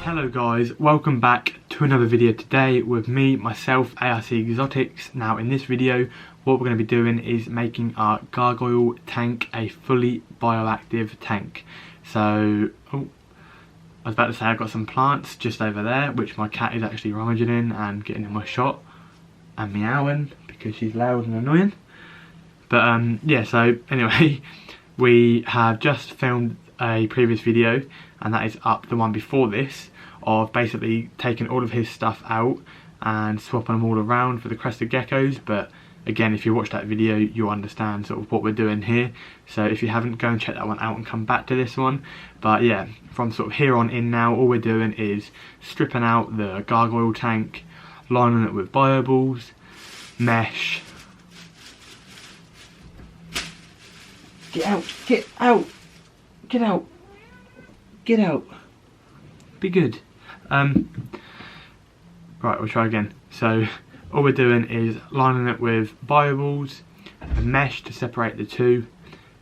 Hello guys, welcome back to another video today with me, myself, ARC Exotics. Now in this video, what we're going to be doing is making our gargoyle tank a fully bioactive tank. So, I was about to say I've got some plants just over there, which my cat is actually riding in and getting in my shot and meowing because she's loud and annoying. But yeah, so anyway, we have just filmed a previous video, and that is up, the one before this, of basically taking all of his stuff out and swapping them all around for the crested geckos. But again, if you watch that video, you'll understand sort of what we're doing here. So if you haven't, go and check that one out and come back to this one. But yeah, from sort of here on in now, all we're doing is stripping out the gargoyle tank, lining it with bio balls, mesh. Get out, get out, get out, get out. Be good. Right, we'll try again. So all we're doing is lining it with bio balls, a mesh to separate the two,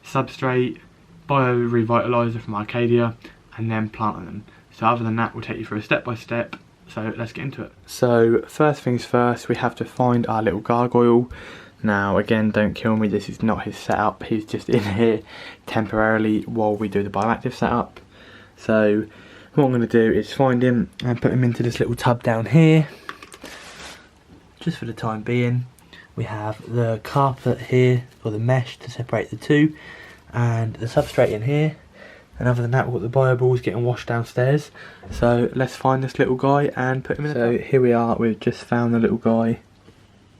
substrate, bio revitalizer from Arcadia, and then planting them. So other than that, we'll take you through a step by step. So let's get into it. So first things first, we have to find our little gargoyle. Now again, don't kill me, this is not his setup, he's just in here temporarily while we do the bioactive setup. So what I'm going to do is find him and put him into this little tub down here, just for the time being. We have the carpet here, or the mesh to separate the two, and the substrate in here. And other than that, we've got the bio balls getting washed downstairs. So let's find this little guy and put him in. So here we are, we've just found the little guy.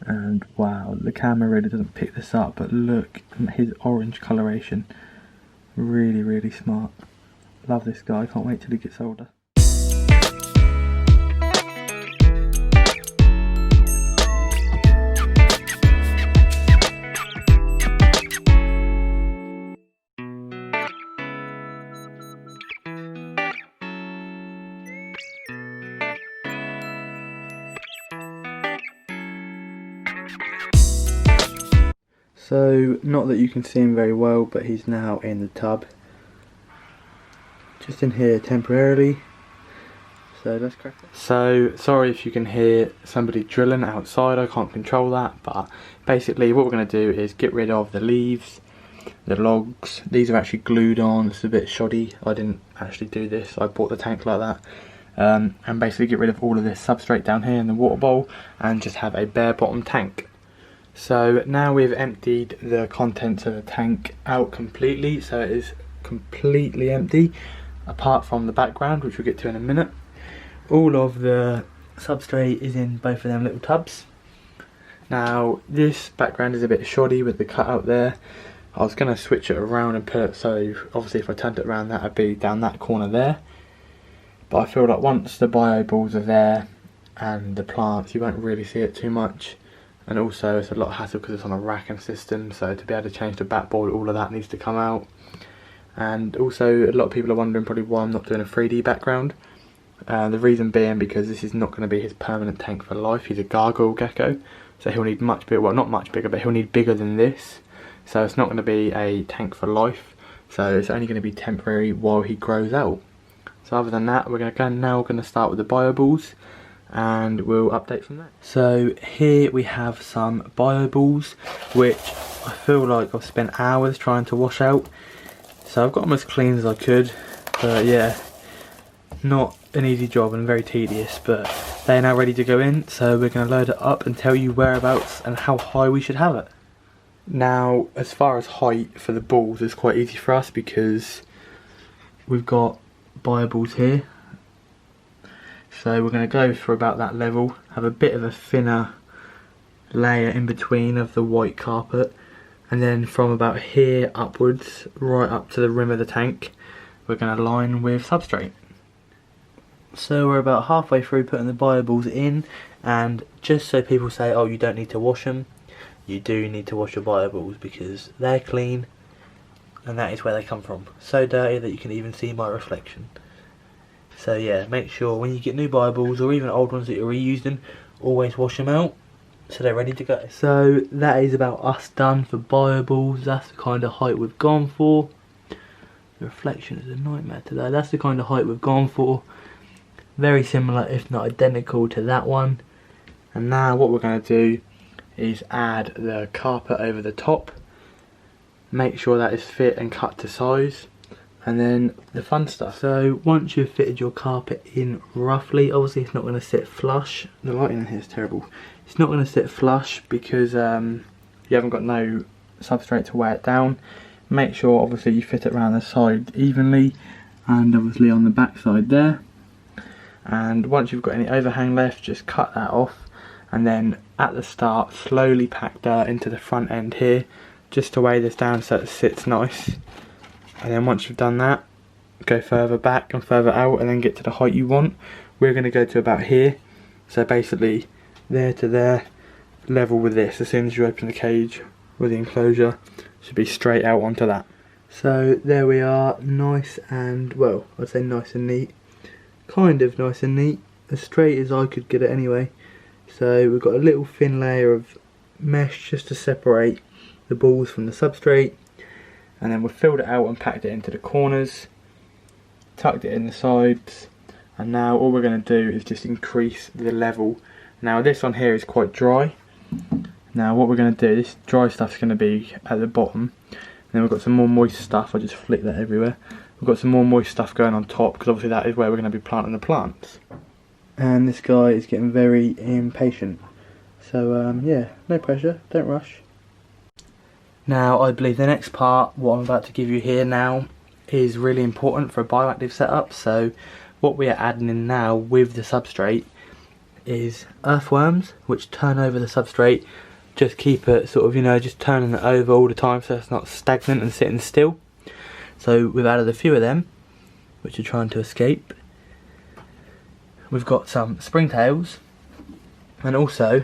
And wow, the camera really doesn't pick this up, but look at his orange coloration. Really, really smart. Love this guy, can't wait till he gets older. So, not that you can see him very well, but he's now in the tub. Just in here temporarily. So let's crack it. So, sorry if you can hear somebody drilling outside, I can't control that. But basically what we're going to do is get rid of the leaves, the logs. These are actually glued on, it's a bit shoddy. I didn't actually do this, I bought the tank like that. And basically get rid of all of this substrate down here in the water bowl and just have a bare bottom tank. So now we've emptied the contents of the tank out completely, so it is completely empty apart from the background, which we'll get to in a minute. All of the substrate is in both of them little tubs. Now this background is a bit shoddy with the cutout there. I was going to switch it around and put it so obviously if I turned it around, that would be down that corner there. But I feel like once the bio balls are there and the plants, you won't really see it too much. And also it's a lot of hassle because it's on a racking system, so to be able to change the backboard, all of that needs to come out. And also a lot of people are wondering probably why I'm not doing a 3D background. The reason being because this is not going to be his permanent tank for life. He's a gargoyle gecko, so he'll need much bigger, well not much bigger, but he'll need bigger than this. So it's not going to be a tank for life, so it's only going to be temporary while he grows out. So other than that, we're now going to start with the bio balls, and we'll update from there. So here we have some bio balls, which I feel like I've spent hours trying to wash out. So I've got them as clean as I could, but yeah, not an easy job and very tedious, but they're now ready to go in, so we're going to load it up and tell you whereabouts and how high we should have it. Now as far as height for the balls, it's quite easy for us because we've got bio balls here. So we're going to go for about that level, have a bit of a thinner layer in between of the white carpet, and then from about here upwards, right up to the rim of the tank, we're going to line with substrate. So we're about halfway through putting the bio balls in, and just so people say, oh, you don't need to wash them, you do need to wash your bio balls because they're clean, and that is where they come from. So dirty that you can even see my reflection. So yeah, make sure when you get new bio balls or even old ones that you're reusing, always wash them out so they're ready to go. So that is about us done for bio balls. That's the kind of height we've gone for. The reflection is a nightmare today. That's the kind of height we've gone for. very similar if not identical to that one. And now what we're going to do is add the carpet over the top, make sure that is fit and cut to size, and then the fun stuff. So once you've fitted your carpet in roughly, obviously it's not going to sit flush, the lighting in here is terrible, it's not going to sit flush because you haven't got no substrate to weigh it down. Make sure obviously you fit it around the side evenly and obviously on the back side there, and once you've got any overhang left just cut that off, and then at the start slowly pack dirt into the front end here just to weigh this down so it sits nice. And then once you've done that, go further back and further out and then get to the height you want. We're going to go to about here, so basically there to there, level with this. As soon as you open the cage or the enclosure, should be straight out onto that. So there we are, nice and, well, I'd say nice and neat, kind of nice and neat, as straight as I could get it anyway. So we've got a little thin layer of mesh just to separate the balls from the substrate, and then we've filled it out and packed it into the corners, tucked it in the sides, and now all we're going to do is just increase the level. Now this on here is quite dry. Now what we're going to do, this dry stuff's going to be at the bottom, and then we've got some more moist stuff. I just flick that everywhere. We've got some more moist stuff going on top because obviously that is where we're going to be planting the plants. And this guy is getting very impatient, so yeah, no pressure, don't rush. Now I believe the next part, what I'm about to give you here now, is really important for a bioactive setup. So what we are adding in now with the substrate is earthworms, which turn over the substrate, just keep it sort of, you know, just turning it over all the time so it's not stagnant and sitting still. So we've added a few of them, which are trying to escape. We've got some springtails, and also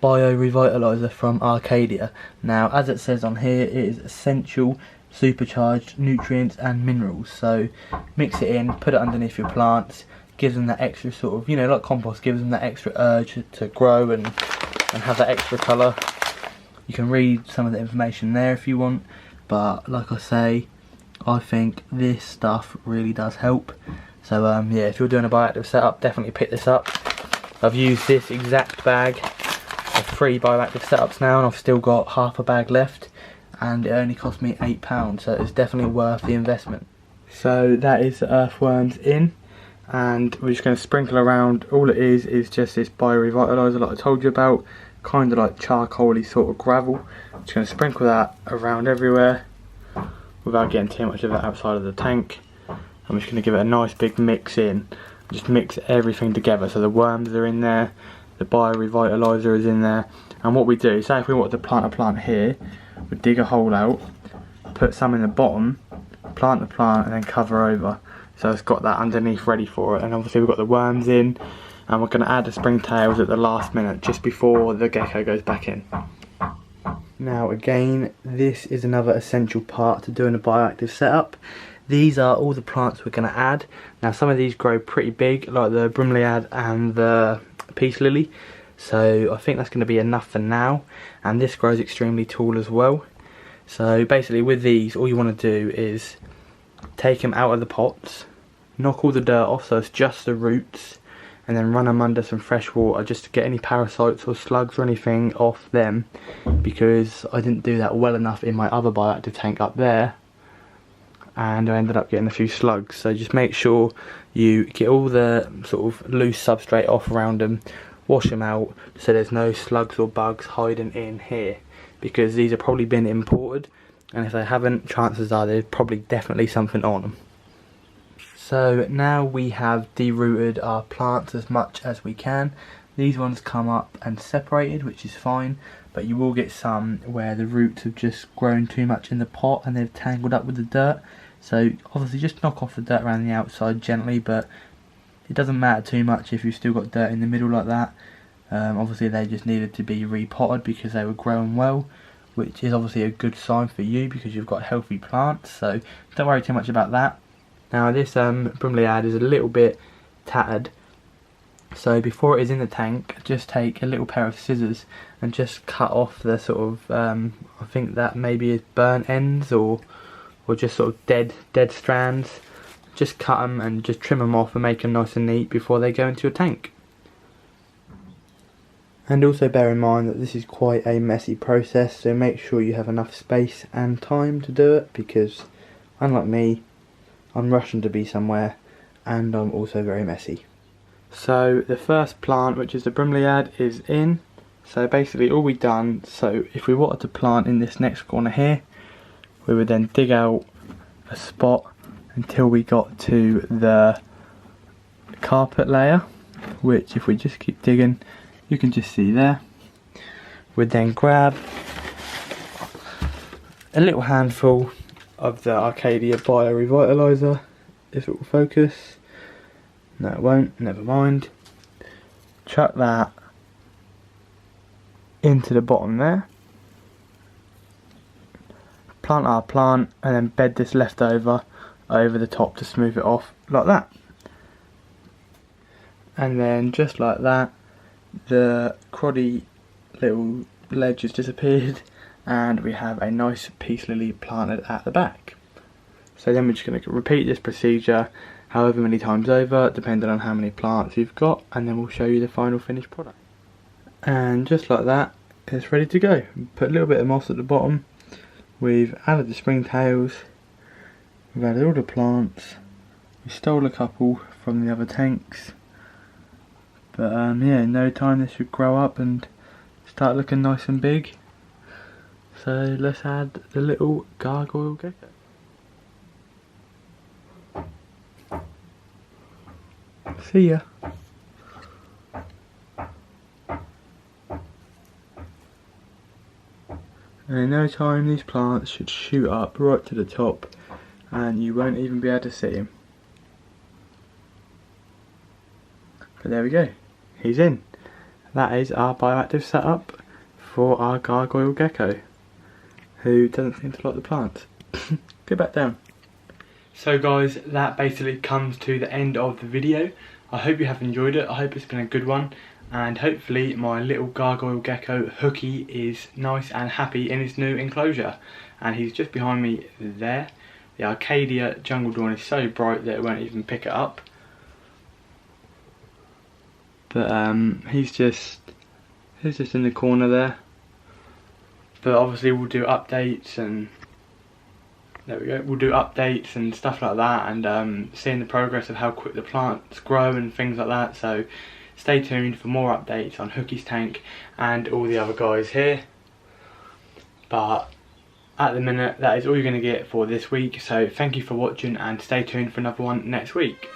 Bio Revitalizer from Arcadia. Now as it says on here, it is essential supercharged nutrients and minerals, so mix it in, put it underneath your plants, gives them that extra sort of, you know, like compost, gives them that extra urge to grow and have that extra colour. You can read some of the information there if you want, but like I say, I think this stuff really does help. So yeah, if you're doing a bioactive setup, definitely pick this up. I've used this exact bag for 3 bioactive setups now, and I've still got half a bag left, and it only cost me £8, so it's definitely worth the investment. So that is the earthworms in, and we're just going to sprinkle around. All it is just this Bio Revitalizer like I told you about, kind of like charcoaly sort of gravel. Just going to sprinkle that around everywhere without getting too much of it outside of the tank. I'm just going to give it a nice big mix in, just mix everything together. So the worms are in there, the Bio Revitalizer is in there, and what we do, say if we wanted to plant a plant here, we dig a hole out, put some in the bottom, plant the plant, and then cover over. So it's got that underneath ready for it, and obviously we've got the worms in, and we're going to add the springtails at the last minute, just before the gecko goes back in. Now again, this is another essential part to doing a bioactive setup. These are all the plants we're going to add. Now some of these grow pretty big, like the bromeliad and the peace lily, so I think that's going to be enough for now, and this grows extremely tall as well. So basically with these, all you want to do is take them out of the pots, knock all the dirt off so it's just the roots, and then run them under some fresh water just to get any parasites or slugs or anything off them, because I didn't do that well enough in my other bioactive tank up there, and I ended up getting a few slugs. So just make sure you get all the sort of loose substrate off around them, wash them out so there's no slugs or bugs hiding in here, because these have probably been imported, and if they haven't, chances are there's probably definitely something on them. So now we have derooted our plants as much as we can. These ones come up and separated, which is fine, but you will get some where the roots have just grown too much in the pot and they've tangled up with the dirt. So obviously just knock off the dirt around the outside gently, but it doesn't matter too much if you've still got dirt in the middle like that. Obviously they just needed to be repotted because they were growing well, which is obviously a good sign for you because you've got healthy plants, so don't worry too much about that. Now this bromeliad is a little bit tattered, so before it is in the tank, just take a little pair of scissors and just cut off the sort of, I think that maybe is burnt ends or just sort of dead strands. just cut them and just trim them off and make them nice and neat before they go into your tank. And also bear in mind that this is quite a messy process, so make sure you have enough space and time to do it, because unlike me, I'm rushing to be somewhere and I'm also very messy. So the first plant, which is the bromeliad, is in. So basically all we've done, so if we wanted to plant in this next corner here, we would then dig out a spot until we got to the carpet layer, which if we just keep digging, you can just see there. We'd then grab a little handful of the Arcadia Bio Revitalizer, if it will focus. No, it won't, never mind. Chuck that into the bottom there. Plant our plant and then bed this leftover over the top to smooth it off like that. And then just like that, the cruddy little ledge has disappeared and we have a nice peace lily planted at the back. So then we're just going to repeat this procedure however many times over, depending on how many plants you've got, and then we'll show you the final finished product. And just like that, it's ready to go. Put a little bit of moss at the bottom, we've added the springtails, we've added all the plants, we stole a couple from the other tanks, but yeah, in no time this should grow up and start looking nice and big. So let's add the little gargoyle gecko. See ya. And in no time these plants should shoot up right to the top and you won't even be able to see him. But there we go, he's in. That is our bioactive setup for our gargoyle gecko, who doesn't seem to like the plants. Go back down. So guys, that basically comes to the end of the video. I hope you have enjoyed it. I hope it's been a good one, and hopefully my little gargoyle gecko Hooky is nice and happy in his new enclosure. And he's just behind me there. The Arcadia jungle dawn is so bright that it won't even pick it up. But he's just in the corner there. But obviously we'll do updates and there we go. We'll do updates and stuff like that, and seeing the progress of how quick the plants grow and things like that. So stay tuned for more updates on Hooky's tank and all the other guys here. But at the minute, that is all you're going to get for this week. So thank you for watching and stay tuned for another one next week.